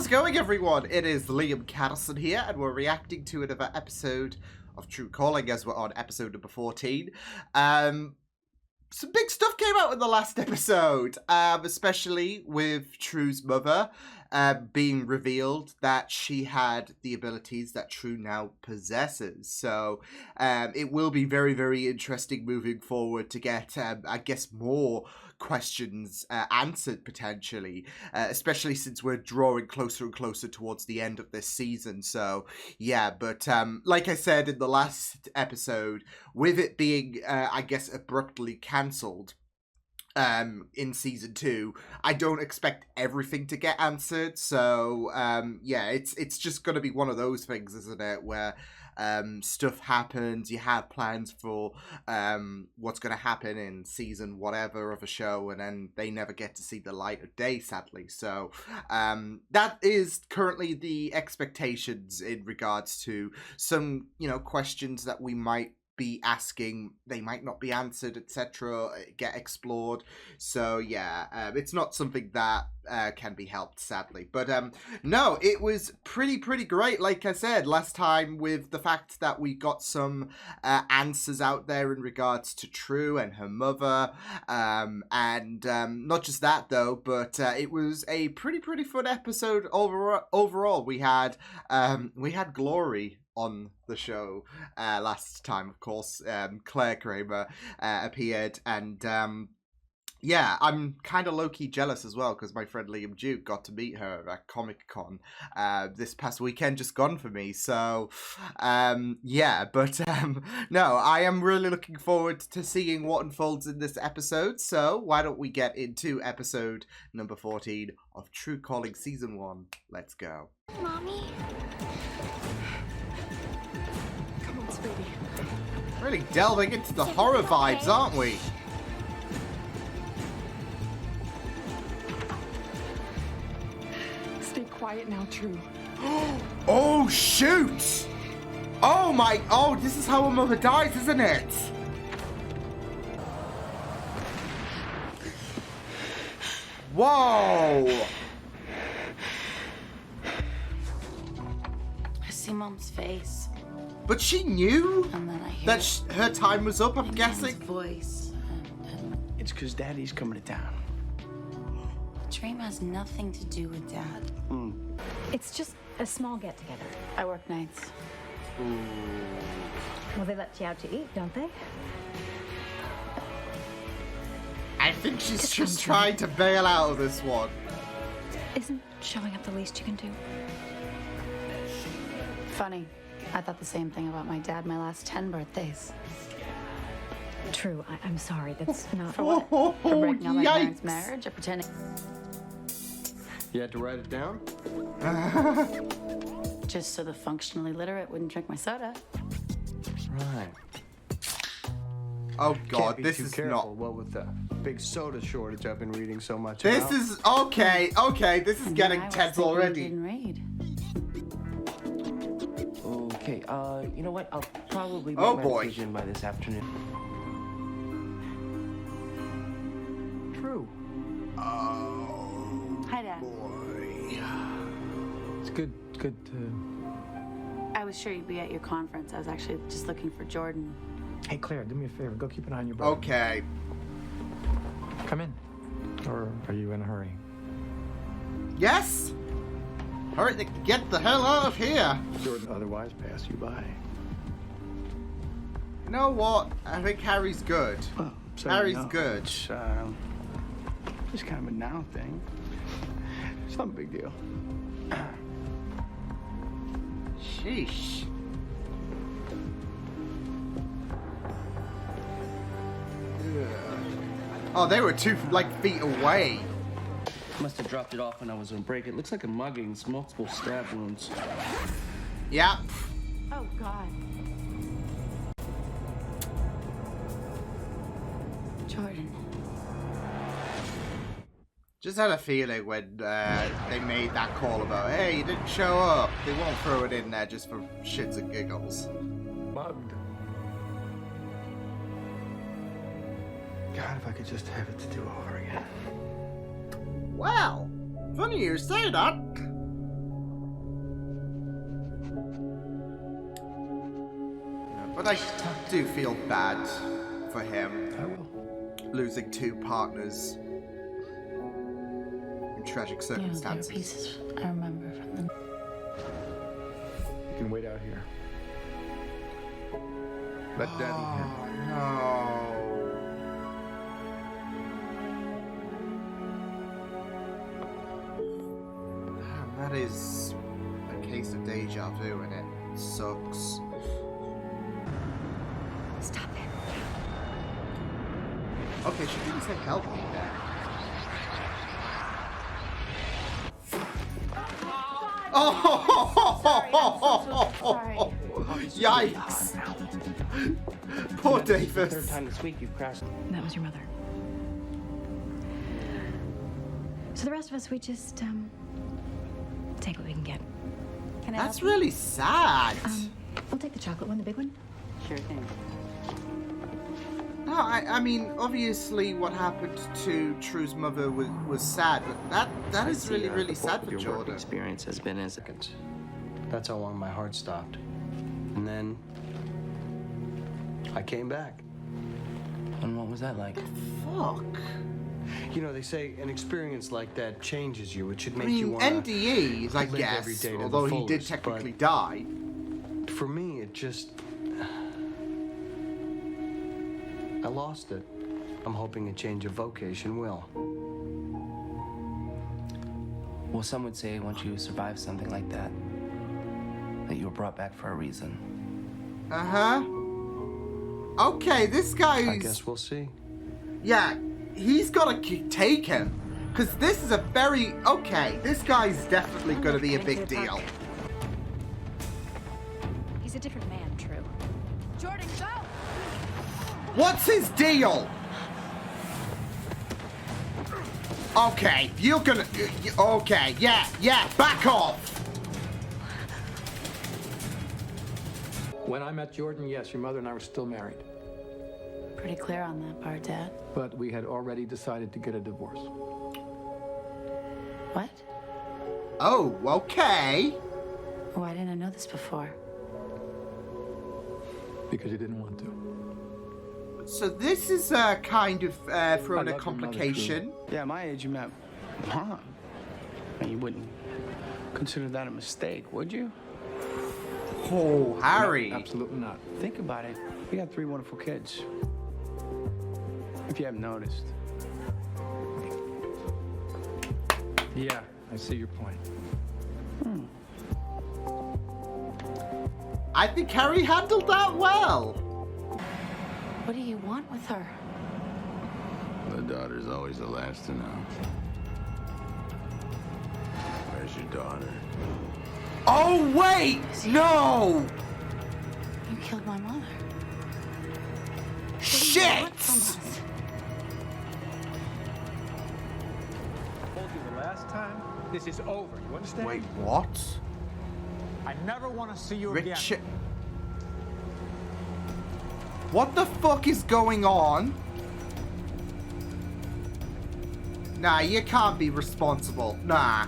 How's it going, everyone? It is Liam Catterson here, and we're reacting to another episode of True Calling as we're on episode number 14. Some big stuff came out in the last episode, especially with True's mother being revealed that she had the abilities that True now possesses. So it will be very, very interesting moving forward to get, I guess, more questions answered potentially, especially since we're drawing closer and closer towards the end of this season. So yeah, but like I said in the last episode, with it being I guess abruptly cancelled in season 2, I don't expect everything to get answered. So yeah, it's just gonna be one of those things, isn't it, where stuff happens, you have plans for what's going to happen in season whatever of a show, and then they never get to see the light of day, sadly. So that is currently the expectations in regards to some, questions that we might be asking. They might not be answered, etc., get explored. So yeah, it's not something that can be helped, sadly. But no, it was pretty great, like I said last time, with the fact that we got some answers out there in regards to True and her mother, and not just that though, but it was a pretty fun episode overall. We had Glory on the show last time, of course. Claire Kramer appeared, and yeah, I'm kind of low-key jealous as well, because my friend Liam Duke got to meet her at Comic-Con this past weekend, just gone for me. So yeah, but no, I am really looking forward to seeing what unfolds in this episode. So why don't we get into episode number 14 of True Calling Season 1. Let's go. Mommy? Really delving into the horror vibes, aren't we? Stay quiet now, True. Oh, shoot! Oh, this is how a mother dies, isn't it? Whoa! I see Mom's face. But she knew And then I hear that her time was up, I'm guessing. Dad's voice. And It's because Daddy's coming to town. the dream has nothing to do with Dad. It's just a small get-together. I work nights. Well, they let you out to eat, don't they? I think she's just trying to bail out of this one. Isn't showing up the least you can do? Funny. I thought the same thing about my dad my last 10 birthdays. True, I'm sorry. That's not... For what? For breaking up my parents' marriage or pretending... You had to write it down? Just so the functionally literate wouldn't drink my soda. Right. Oh Can't god, be this too is careful. not... What with the big soda shortage I've been reading so much This about. is... Okay, this is getting I was tense thinking you already. didn't read. Okay, you know what? I'll probably Oh, make my boy. decision by this afternoon. True. Oh, Hi, Dad. boy. It's good to... I was sure you'd be at your conference. I was actually just looking for Jordan. Hey, Claire, do me a favor. Go keep an eye on your brother. Okay. Come in. Or are you in a hurry? Yes? Hurry, get the hell out of here. Jordan otherwise pass you by. You know what? I think Harry's good. Well, so Harry's you know, good. It's just kind of a now thing. It's not a big deal. Sheesh. Ugh. Oh, they were 2 feet away. Must have dropped it off when I was on break. It looks like a mugging. It's multiple stab wounds. Yeah. Oh, God. Jordan. Just had a feeling when they made that call about, hey, you didn't show up. They won't throw it in there just for shits and giggles. Mugged. God, if I could just have it to do over again. Well, funny you say that. But I do feel bad for him. I will. Losing two partners in tragic Yeah, there were circumstances. pieces I remember from them. You can wait out here. Let Daddy in. No. Man, that is a case of deja vu, and it sucks. Stop it. Okay, she didn't say help me there. Oh! Yikes! Poor Third Davis. time this week you've crashed. That was your mother. So the rest of us, we just, take what we can get. Can I That's help you? really sad. We'll take the chocolate one, the big one. Sure thing. No, I mean, obviously what happened to True's mother was sad, but that is really, really sad for Your work Jordan. experience has been as That's how long my heart stopped. And then I came back. And what was that like? Fuck. You know, they say an experience like that changes you. It should I make you mean, want NDEs, I live every guess, day to the although he did fullest, technically but- die. For me, it just... I lost it. I'm hoping a change of vocation will. Well, some would say once you survive something like that you were brought back for a reason. Uh-huh. Okay, this guy's... I guess we'll see. Yeah, he's gotta take him. Because this is a very... Okay, this guy's definitely gonna be a big deal. He's a different man, True. Jordan, go! What's his deal? Okay, you're gonna... Okay, yeah, back off. When I met Jordan, yes, your mother and I were still married. Pretty clear on that part, Dad. But we had already decided to get a divorce. What? Oh, okay. Why didn't I know this before? Because you didn't want to. So this is kind of thrown I a love your mother, complication. Yeah, my age, you met Mom. And you wouldn't consider that a mistake, would you? Oh, Harry. Absolutely not. Think about it. We got 3 wonderful kids. If you haven't noticed. Yeah, I see your point. I think Harry handled that well. What do you want with her? The daughter's always the last to know. Where's your daughter? Oh, wait! No! You killed my mother. Shit! What from us? I told you the last time, this is over. You understand? Wait, what? I never want to see you again. Richard... What the fuck is going on? Nah, you can't be responsible. Nah.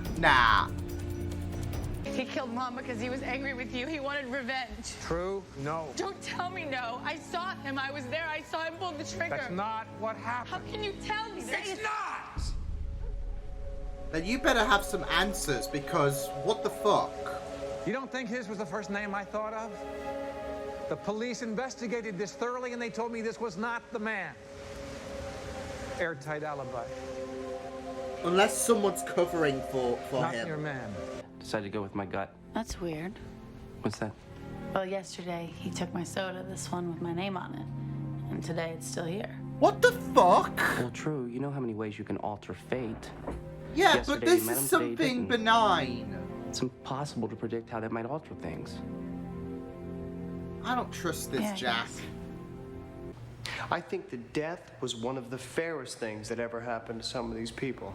He killed Mom because he was angry with you. He wanted revenge. True? No. Don't tell me no. I saw him. I was there. I saw him pull the trigger. That's not what How happened. can you tell me that? It's not! Then you better have some answers, because what the fuck? You don't think his was the first name I thought of? The police investigated this thoroughly and they told me this was not the man. Airtight alibi. Unless someone's covering for Not him. your man. Decided to go with my gut. That's weird. What's that? Well, yesterday he took my soda, this one with my name on it. And today it's still here. What the fuck? Well, True, you know how many ways you can alter fate. Yeah, Yesterday but this you met is him, today you something didn't. benign. It's impossible to predict how that might alter things. I don't trust this, Yeah, I Jack. guess. I think the death was one of the fairest things that ever happened to some of these people.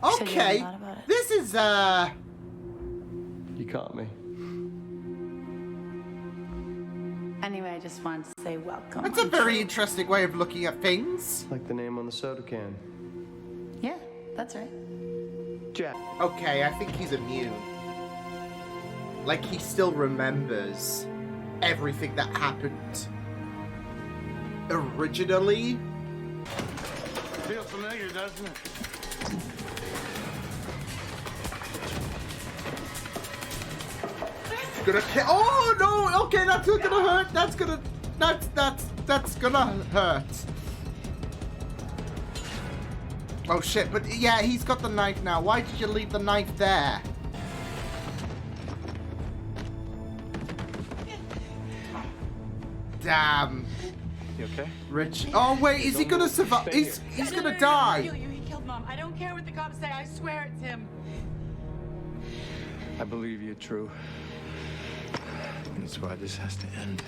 You said you Okay, hadn't thought about it. this is, You caught me. Anyway, I just wanted to say welcome. That's a I'm very True. interesting way of looking at things. Like the name on the soda can. Yeah, that's right. Jack. Okay, I think he's immune. Like, he still remembers. everything that happened originally. Feels familiar, doesn't it? Gonna kill. Oh no! Okay, that's not gonna hurt. That's gonna hurt. Oh shit! But yeah, he's got the knife now. Why did you leave the knife there? Damn. You okay? Rich. Oh wait, is he gonna survive? He's gonna die. He killed Mom. I don't care what the cops say. I swear it's him. I believe you, True. That's why this has to end.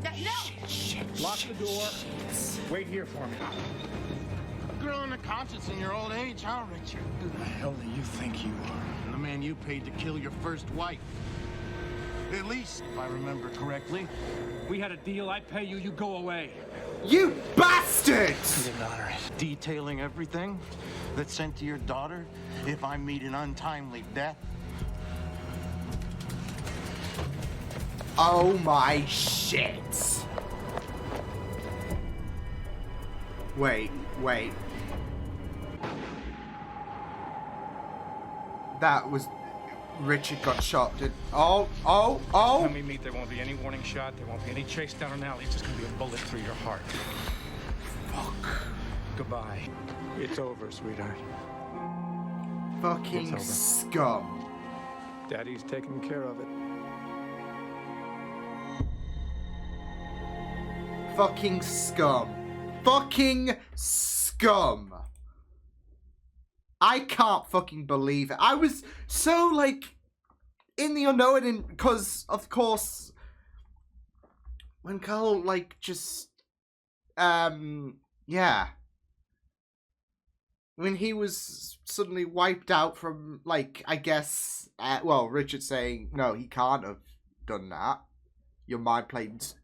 No! Lock the door. Wait here for me. Growing a conscience in your old age, huh, Richard? Who the hell do you think you are? The man you paid to kill your first wife. At least, if I remember correctly. We had a deal. I pay you, you go away. You bastard! Detailing everything that's sent to your daughter if I meet an untimely death. Oh my shit. Wait. That was... Richard got shot. Oh! When we meet, there won't be any warning shot. There won't be any chase down an alley. It's just gonna be a bullet through your heart. Fuck. Goodbye. It's over, sweetheart. Fucking scum. Daddy's taking care of it. Fucking scum. Fucking scum. I can't fucking believe it. I was so, like, in the unknown, because, of course, when Carl, like, just, yeah. When he was suddenly wiped out from, like, I guess, well, Richard saying, no, he can't have done that. Your mind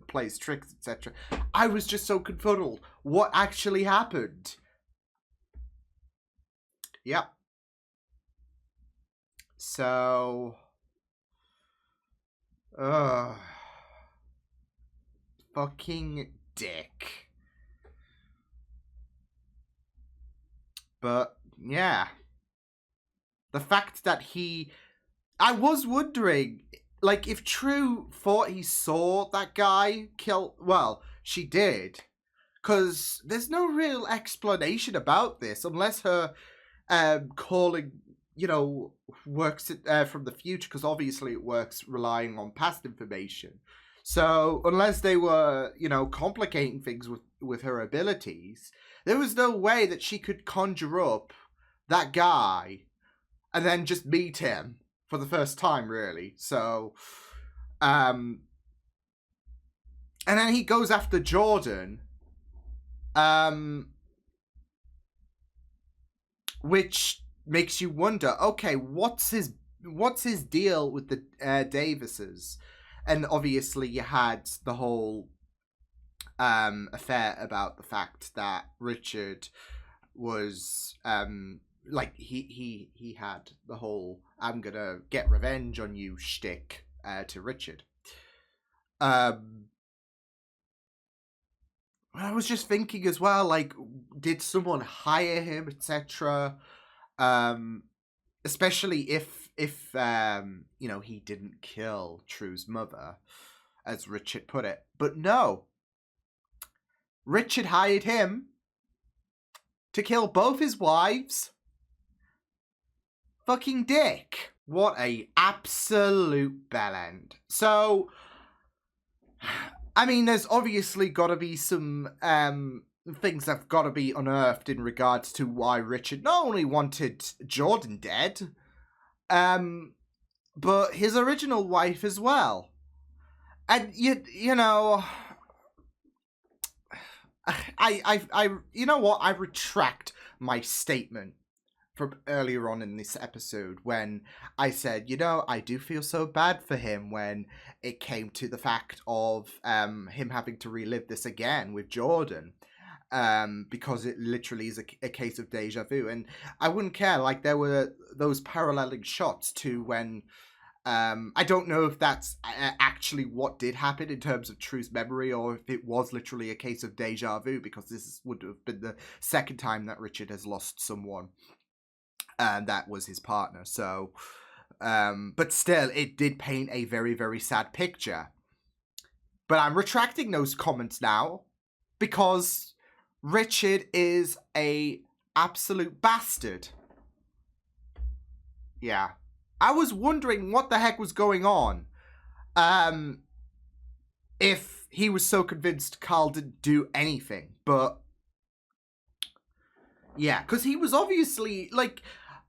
plays tricks, etc. I was just so confuddled. What actually happened? Yep. So... fucking dick. But, yeah. The fact that he... I was wondering... Like, if True thought he saw that guy kill... Well, she did. Because there's no real explanation about this. Unless her calling, you know, works from the future. Because obviously it works relying on past information. So, unless they were, you know, complicating things with her abilities... There was no way that she could conjure up that guy and then just meet him for the first time, really. So, and then he goes after Jordan, which makes you wonder, okay, what's his deal with the Davises? And obviously you had the whole affair about the fact that Richard was like he had the whole I'm gonna get revenge on you shtick to Richard. I was just thinking as well, like, did someone hire him, etc. Especially if you know, he didn't kill True's mother, as Richard put it. But no. Richard hired him to kill both his wives. Fucking dick. What a absolute bellend. So, I mean, there's obviously got to be some things that have got to be unearthed in regards to why Richard not only wanted Jordan dead, but his original wife as well. And you know, I you know what? I retract my statement from earlier on in this episode when I said, you know, I do feel so bad for him when it came to the fact of him having to relive this again with Jordan, because it literally is a case of deja vu. And I wouldn't care, like, there were those paralleling shots to when I don't know if that's actually what did happen in terms of True's memory, or if it was literally a case of deja vu, because this would have been the second time that Richard has lost someone, and that was his partner. So, but still, it did paint a very, very sad picture. But I'm retracting those comments now, because Richard is a absolute bastard. Yeah. I was wondering what the heck was going on. If he was so convinced Carl didn't do anything. But yeah, because he was obviously, like,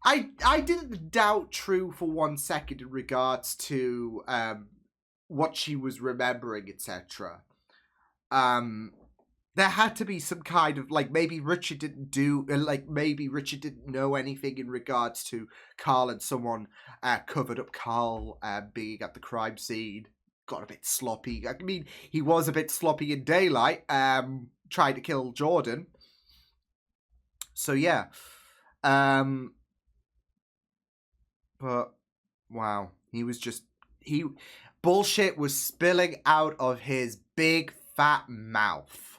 I didn't doubt True for 1 second in regards to what she was remembering, etc. There had to be some kind of, like, maybe Richard didn't know anything in regards to Carl, and someone covered up Carl being at the crime scene. Got a bit sloppy. I mean, he was a bit sloppy in daylight, trying to kill Jordan. So, yeah. But, wow. Bullshit was spilling out of his big fat mouth.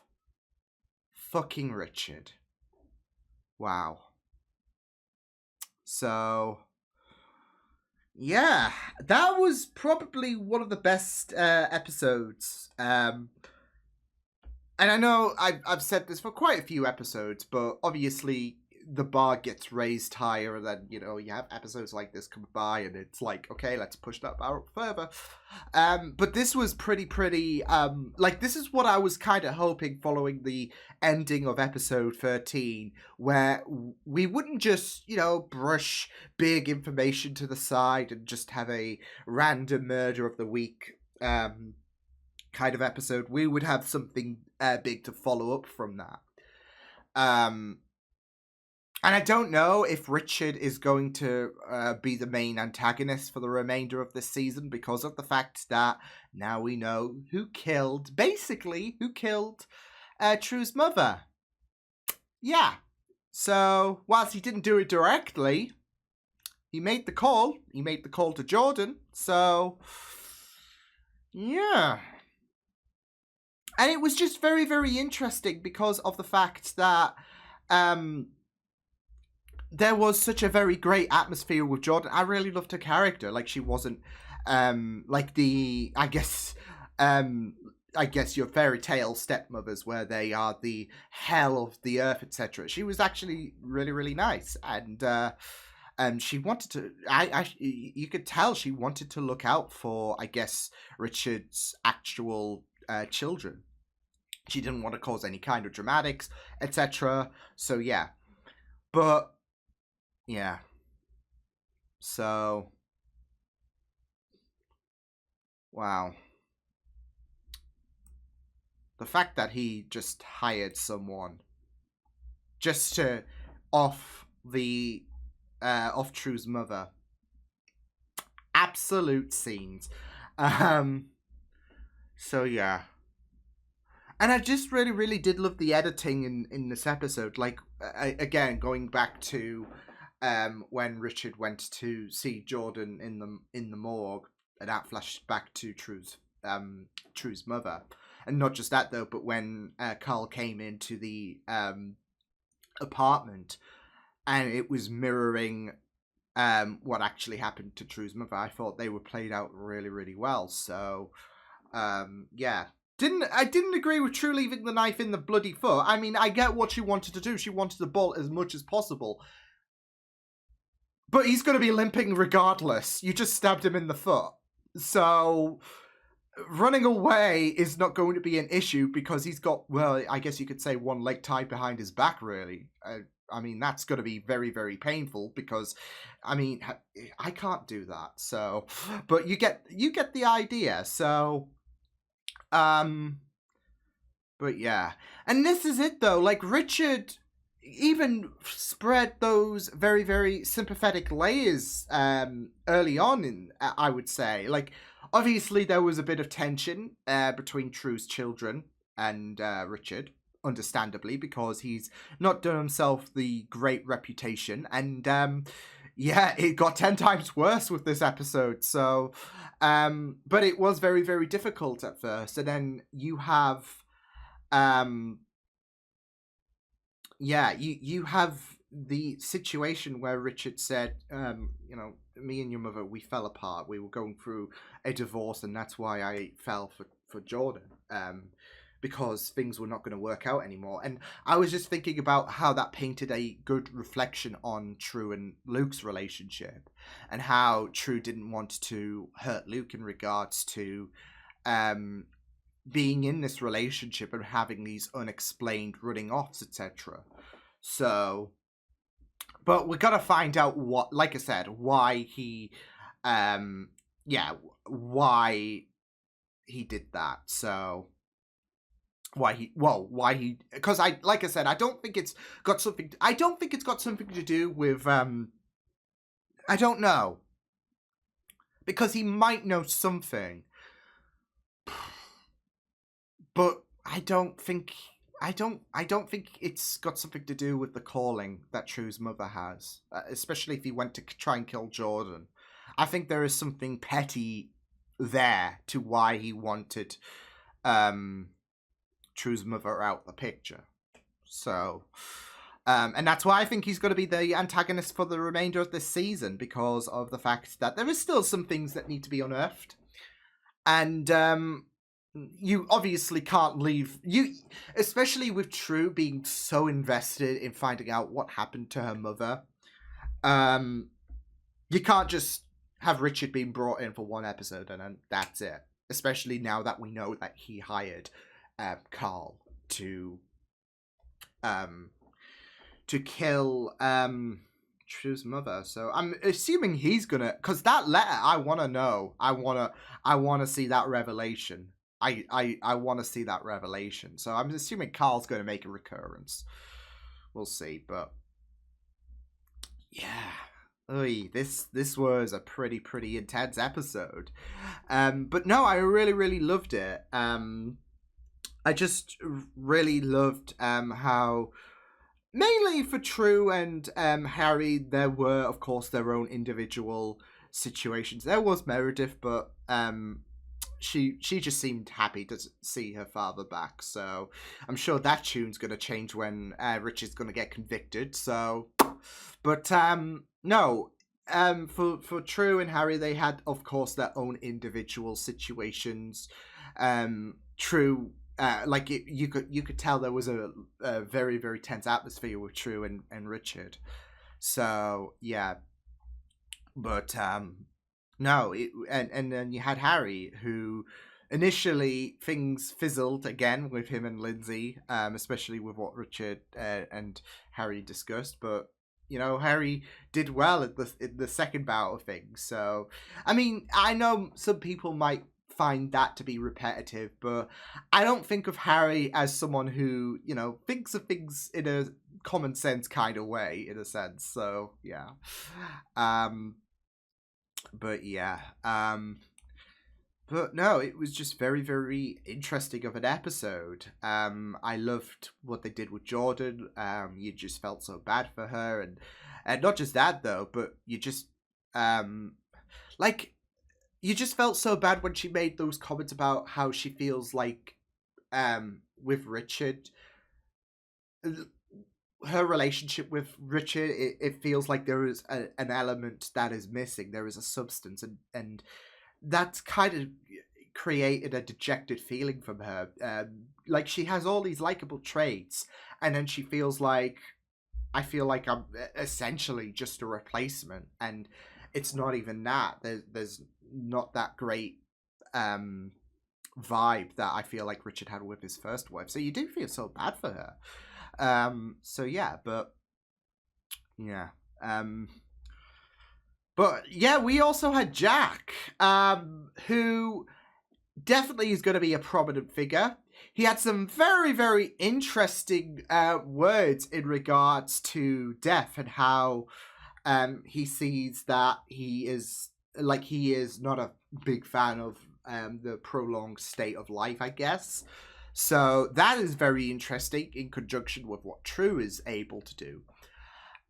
Fucking Richard. Wow. So, yeah, that was probably one of the best episodes. And I know I've said this for quite a few episodes, but obviously the bar gets raised higher, and then, you know, you have episodes like this come by, and it's like, okay, let's push that bar up further. But this was pretty, like, this is what I was kind of hoping following the ending of episode 13, where we wouldn't just, you know, brush big information to the side and just have a random murder of the week kind of episode. We would have something big to follow up from that. And I don't know if Richard is going to be the main antagonist for the remainder of this season, because of the fact that now we know who killed True's mother. Yeah. So, whilst he didn't do it directly, he made the call. He made the call to Jordan. So, yeah. And it was just very, very interesting because of the fact that there was such a very great atmosphere with Jordan. I really loved her character. Like, she wasn't like the, I guess your fairy tale stepmothers, where they are the hell of the earth, etc. She was actually really, really nice, and she wanted to. You could tell she wanted to look out for, I guess, Richard's actual children. She didn't want to cause any kind of dramatics, etc. So yeah, but yeah. So wow. The fact that he just hired someone just to off True's mother. Absolute scenes. So yeah. And I just really, really did love the editing in this episode. Like, again, going back to when Richard went to see Jordan in the morgue, and that flashed back to True's mother. And not just that, though, but when Carl came into the apartment, and it was mirroring what actually happened to True's mother, I thought they were played out really, really well. So, yeah. I didn't agree with True leaving the knife in the bloody foot. I mean, I get what she wanted to do. She wanted to bolt as much as possible. But he's going to be limping regardless. You just stabbed him in the foot. So, running away is not going to be an issue because he's got, well, I guess you could say one leg tied behind his back, really. I mean, that's going to be very, very painful because, I mean, I can't do that. So, but you get the idea. So, but yeah. And this is it, though. Like, Richard even spread those very, very sympathetic layers early on, I would say. Like, obviously, there was a bit of tension between True's children and Richard, understandably, because he's not done himself the great reputation. And yeah, it got 10 times worse with this episode. So, but it was very, very difficult at first. And then you have, you have the situation where Richard said, you know, me and your mother, we fell apart. We were going through a divorce, and that's why I fell for Jordan. Because things were not going to work out anymore. And I was just thinking about how that painted a good reflection on True and Luke's relationship, and how True didn't want to hurt Luke in regards to being in this relationship and having these unexplained running offs, etc. So, but we got to find out what, like I said, why he, why he did that. So, because like I said, I don't think it's got something to do with, I don't know, because he might know something, but I don't think it's got something to do with the calling that True's mother has, especially if he went to try and kill Jordan. I think there is something petty there to why he wanted, True's mother out the picture. So, and that's why I think he's going to be the antagonist for the remainder of this season, because of the fact that there is still some things that need to be unearthed. And you obviously can't leave, especially with True being so invested in finding out what happened to her mother. You can't just have Richard being brought in for one episode and then that's it. Especially now that we know that he hired Carl to kill True's mother. So I'm assuming he's gonna, because that letter, I want to know. I want to see that revelation. I want to see that revelation. So I'm assuming Carl's going to make a recurrence. We'll see, but yeah. Oy, this was a pretty intense episode. But no, I really loved it. I just really loved how, mainly for True and Harry, there were, of course, their own individual situations. There was Meredith, but she just seemed happy to see her father back. So I'm sure that tune's going to change when Richard's going to get convicted. So, but no, for True and Harry, they had, of course, their own individual situations. True. You could tell there was a very tense atmosphere with True and Richard. So yeah, but no, and then you had Harry, who initially things fizzled again with him and Lindsay, especially with what Richard and Harry discussed. But you know, Harry did well at the second bout of things. So I mean, I know some people might find that to be repetitive, but I don't think of Harry as someone who, you know, thinks of things in a common sense kind of way, in a sense. So yeah, but yeah, but no, it was just very interesting of an episode. I loved what they did with Jordan. You just felt so bad for her, and not just that though, but you just you just felt so bad when she made those comments about how she feels like, with Richard, her relationship with Richard, it feels like there is an element that is missing. There is a substance, and that's kind of created a dejected feeling from her. Like, she has all these likable traits, and then she feels like, I feel like I'm essentially just a replacement, and it's not even that. There's not that great vibe that I feel like Richard had with his first wife. So you do feel so bad for her. So yeah, but yeah. But yeah, we also had Jack, who definitely is going to be a prominent figure. He had some very interesting words in regards to death and how he sees that he is not a big fan of the prolonged state of life, I guess. So that is very interesting in conjunction with what True is able to do.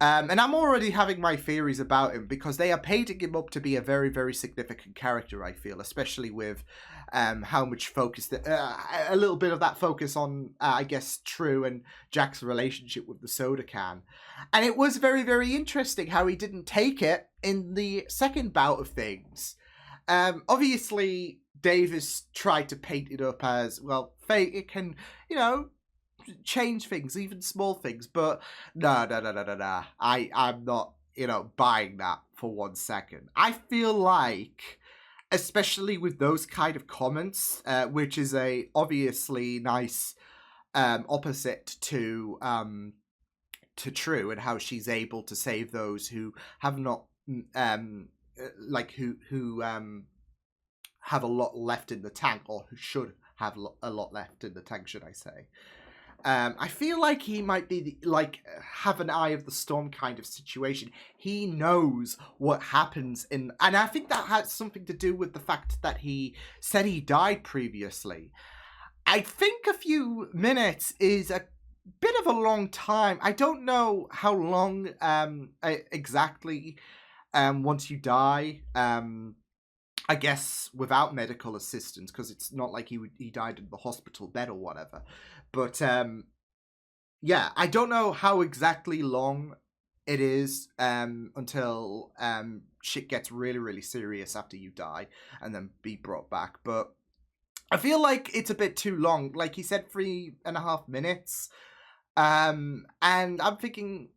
And I'm already having my theories about him because they are painting him up to be a very, very significant character, I feel, especially with how much focus, a little bit of that focus on, I guess, True and Jack's relationship with the soda can. And it was very, very interesting how he didn't take it in the second bout of things. Obviously, Davis tried to paint it up as, well, fate, it can, change things, even small things, but no. I'm not, buying that for 1 second. I feel like, especially with those kind of comments, which is a obviously nice opposite to True and how she's able to save those who have not who have a lot left in the tank, or who should have a lot left in the tank, should I say. I feel like he might be have an eye of the storm kind of situation. He knows what happens and I think that has something to do with the fact that he said he died previously. I think a few minutes is a bit of a long time. I don't know how long exactly once you die. I guess without medical assistance, because it's not like he died in the hospital bed or whatever. But yeah, I don't know how exactly long it is until shit gets really, really serious after you die and then be brought back. But I feel like it's a bit too long. Like he said, 3.5 minutes. And I'm thinking,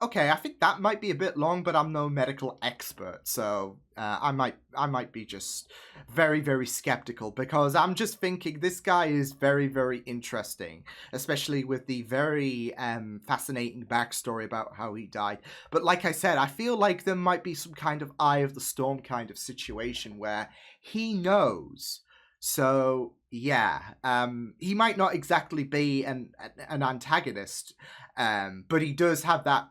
okay, I think that might be a bit long, but I'm no medical expert, so I might be just very, very skeptical, because I'm just thinking this guy is very, very interesting, especially with the very fascinating backstory about how he died. But like I said, I feel like there might be some kind of eye of the storm kind of situation where he knows. So yeah, he might not exactly be an antagonist, but he does have that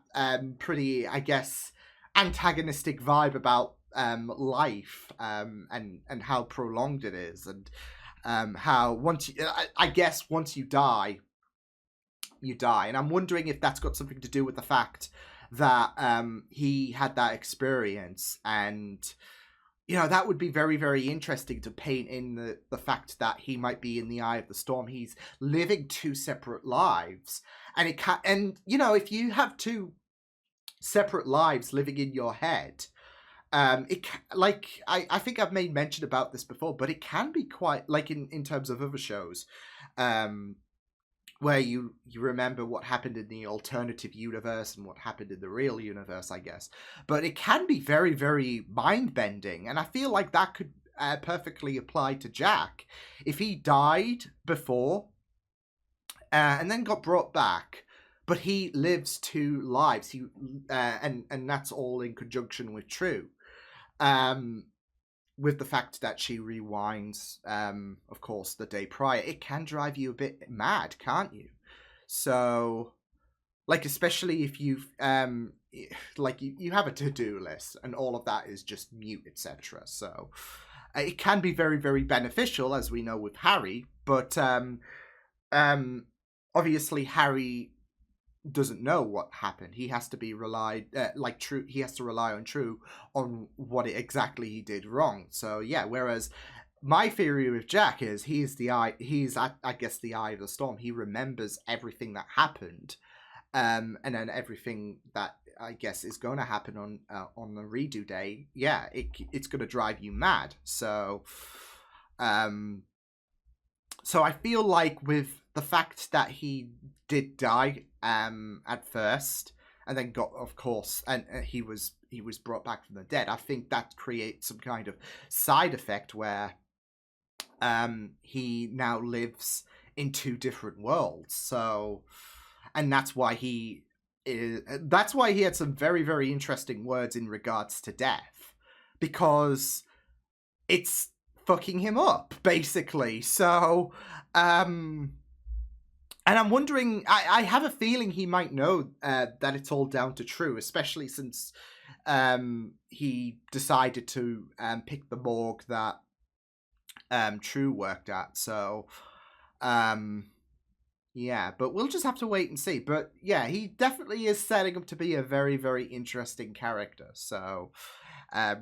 pretty, I guess, antagonistic vibe about life and how prolonged it is, and how once you die, you die. And I'm wondering if that's got something to do with the fact that he had that experience, and that would be very, very interesting to paint in the fact that he might be in the eye of the storm. He's living two separate lives, and if you have two separate lives living in your head, I think I've made mention about this before, but it can be quite, like in terms of other shows, where you remember what happened in the alternative universe and what happened in the real universe, I guess. But it can be very, very mind-bending, and I feel like that could perfectly apply to Jack. If he died before and then got brought back, but he lives two lives, and that's all in conjunction with True. With the fact that she rewinds, of course, the day prior, it can drive you a bit mad, can't you? So, especially if you've, you have a to-do list and all of that is just mute, etc. So, it can be very, very beneficial, as we know with Harry, but obviously Harry doesn't know what happened. He has to be True. He has to rely on True on what exactly he did wrong. So yeah. Whereas my theory with Jack is he's I guess the eye of the storm. He remembers everything that happened, and then everything that I guess is going to happen on the redo day. Yeah, it's going to drive you mad. So, so I feel like with the fact that he did die at first, and then got, of course, and he was brought back from the dead, I think that creates some kind of side effect where he now lives in two different worlds. So, and that's why he had some very, very interesting words in regards to death, because it's fucking him up, basically. So, and I'm wondering, I have a feeling he might know that it's all down to True, especially since he decided to pick the morgue that True worked at. So, Yeah, but we'll just have to wait and see. But yeah, he definitely is setting up to be a very, very interesting character. So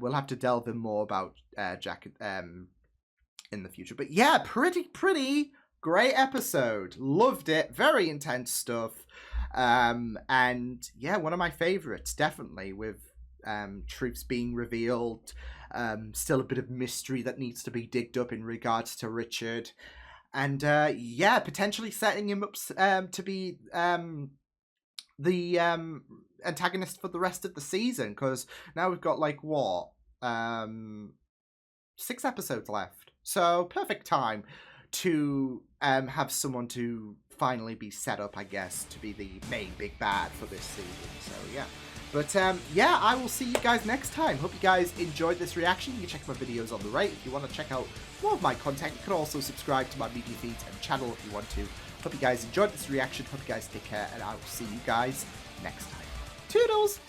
we'll have to delve in more about Jack in the future. But yeah, pretty great episode. Loved it. Very intense stuff. And yeah, one of my favorites, definitely, with truths being revealed. Still a bit of mystery that needs to be digged up in regards to Richard. And yeah, potentially setting him up to be the antagonist for the rest of the season. Because now we've got, like, what? 6 episodes left. So, perfect time to have someone to finally be set up, I guess, to be the main big bad for this season. So, yeah. But, yeah, I will see you guys next time. Hope you guys enjoyed this reaction. You can check my videos on the right if you want to check out more of my content. You can also subscribe to my media feeds and channel if you want to. Hope you guys enjoyed this reaction. Hope you guys take care, and I will see you guys next time. Toodles!